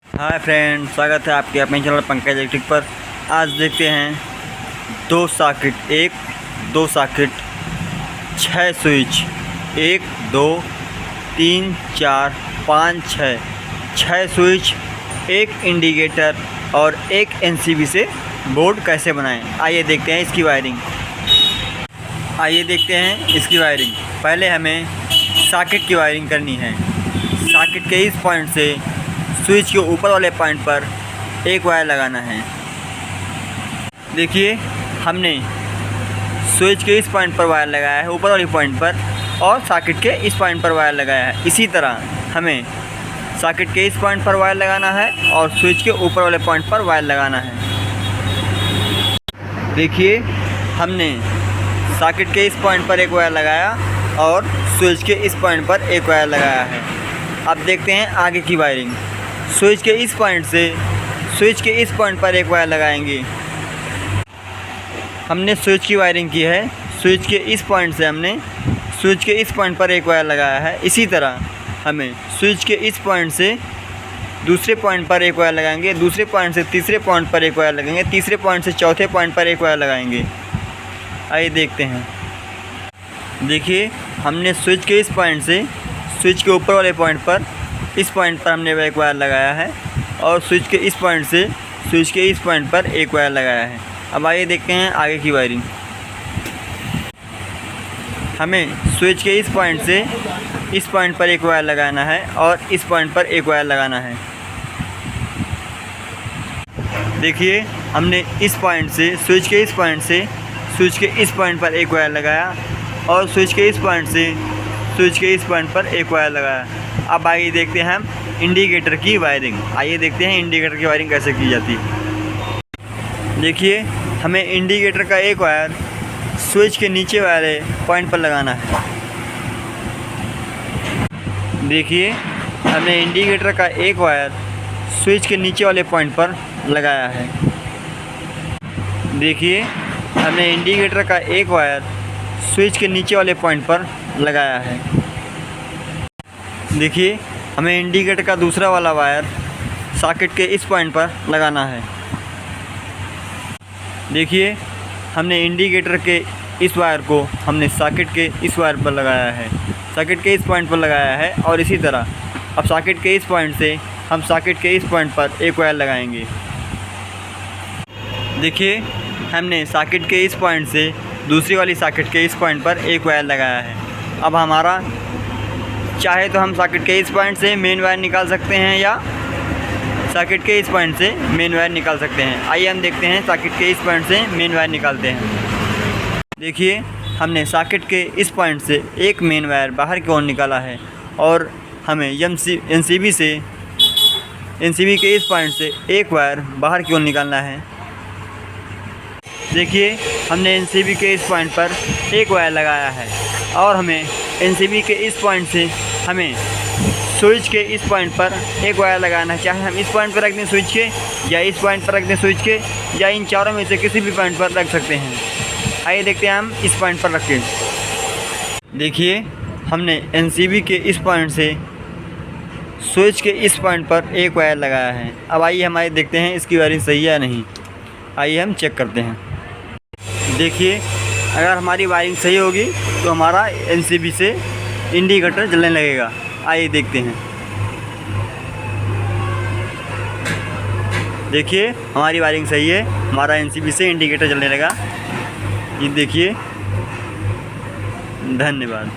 Hi friend, स्वागत है आपके अपने चैनल पंकज इलेक्ट्रिक पर। आज देखते हैं दो सॉकेट 6 स्विच 1 2 3 4 5 6 स्विच, एक इंडिकेटर और एक एनसीबी से बोर्ड कैसे बनाएं। आइए देखते हैं इसकी वायरिंग। पहले हमें सॉकेट की वायरिंग करनी है। सॉकेट के इस पॉइंट से स्विच के ऊपर वाले पॉइंट पर एक वायर लगाना है। देखिए, हमने स्विच के इस पॉइंट पर वायर लगाया है ऊपर वाले पॉइंट पर, और सॉकेट के इस पॉइंट पर वायर लगाया है। इसी तरह हमें सॉकेट के इस पॉइंट पर वायर लगाना है और स्विच के ऊपर वाले पॉइंट पर वायर लगाना है। देखिए, हमने सॉकेट के इस पॉइंट पर एक वायर लगाया और स्विच के इस पॉइंट पर एक वायर लगाया है। अब देखते हैं आगे की वायरिंग। स्विच के इस पॉइंट पर एक वायर लगाएंगे। हमने स्विच की वायरिंग की है। स्विच के इस पॉइंट से हमने स्विच के इस पॉइंट पर एक वायर लगाया है। इसी तरह हमें स्विच के इस पॉइंट से दूसरे पॉइंट पर एक वायर लगाएंगे, दूसरे पॉइंट से तीसरे पॉइंट पर एक वायर लगाएंगे, तीसरे पॉइंट से चौथे पॉइंट पर एक वायर लगाएंगे। आइए देखते हैं। देखिए, हमने स्विच के इस पॉइंट से स्विच के ऊपर वाले पॉइंट पर इस पॉइंट पर हमने एक वायर लगाया है और स्विच के इस पॉइंट से स्विच के इस पॉइंट पर एक वायर लगाया है। अब आइए देखते हैं आगे की वायरिंग। हमें स्विच के इस पॉइंट से इस पॉइंट पर एक वायर लगाना है और इस पॉइंट पर एक वायर लगाना है। देखिए, हमने इस पॉइंट से स्विच के इस पॉइंट से स्विच के इस पॉइंट पर एक वायर लगाया और स्विच के इस पॉइंट से स्विच के इस पॉइंट पर एक वायर लगाया। अब आइए देखते हैं हम इंडिकेटर की वायरिंग। आइए देखते हैं इंडिकेटर की वायरिंग कैसे की जाती है। देखिए, हमें इंडिकेटर का एक वायर स्विच के नीचे वाले पॉइंट पर लगाना है। देखिए, हमने इंडिकेटर का एक वायर स्विच के नीचे वाले पॉइंट पर लगाया है। देखिए, हमने इंडिकेटर का एक वायर स्विच के नीचे वाले पॉइंट पर लगाया है। देखिए, हमें इंडिकेटर का दूसरा वाला वायर सॉकेट के इस पॉइंट पर लगाना है। देखिए, हमने इंडिकेटर के इस वायर को हमने सॉकेट के इस वायर पर लगाया है, सॉकेट के इस पॉइंट पर लगाया है। और इसी तरह अब सॉकेट के इस पॉइंट से हम सॉकेट के इस पॉइंट पर एक वायर लगाएंगे। देखिए, हमने सॉकेट के इस पॉइंट से दूसरी वाली सॉकेट के इस पॉइंट पर एक वायर लगाया है। अब हमारा चाहे तो हम सॉकेट के इस पॉइंट से मेन वायर निकाल सकते हैं या सॉकेट के इस पॉइंट से मेन वायर निकाल सकते हैं। आइए हम देखते हैं सॉकेट के इस पॉइंट से मेन वायर निकालते हैं। देखिए, हमने सॉकेट के इस पॉइंट से एक मेन वायर बाहर की ओर निकाला है और हमें एनसीबी के इस पॉइंट से एक वायर बाहर की ओर निकालना है। देखिए, हमने एनसीबी के इस पॉइंट पर एक वायर लगाया है और हमें एनसीबी के इस पॉइंट से हमें स्विच के इस पॉइंट पर एक वायर लगाना है। चाहे हम इस पॉइंट पर रख दें स्विच के, या इस पॉइंट पर रख दें स्विच के, या इन चारों में से किसी भी पॉइंट पर रख सकते हैं। आइए देखते हैं हम इस पॉइंट पर रख के। देखिए, हमने एनसीबी के इस पॉइंट से स्विच के इस पॉइंट पर एक वायर लगाया है। अब आइए हमारे देखते हैं इसकी वायरिंग सही है या नहीं। आइए हम चेक करते हैं। देखिए, अगर हमारी वायरिंग सही होगी तो हमारा एनसीबी से इंडिकेटर जलने लगेगा। आइए देखते हैं। देखिए, हमारी वायरिंग सही है, हमारा एनसीबी से इंडिकेटर जलने लगा। ये देखिए। धन्यवाद।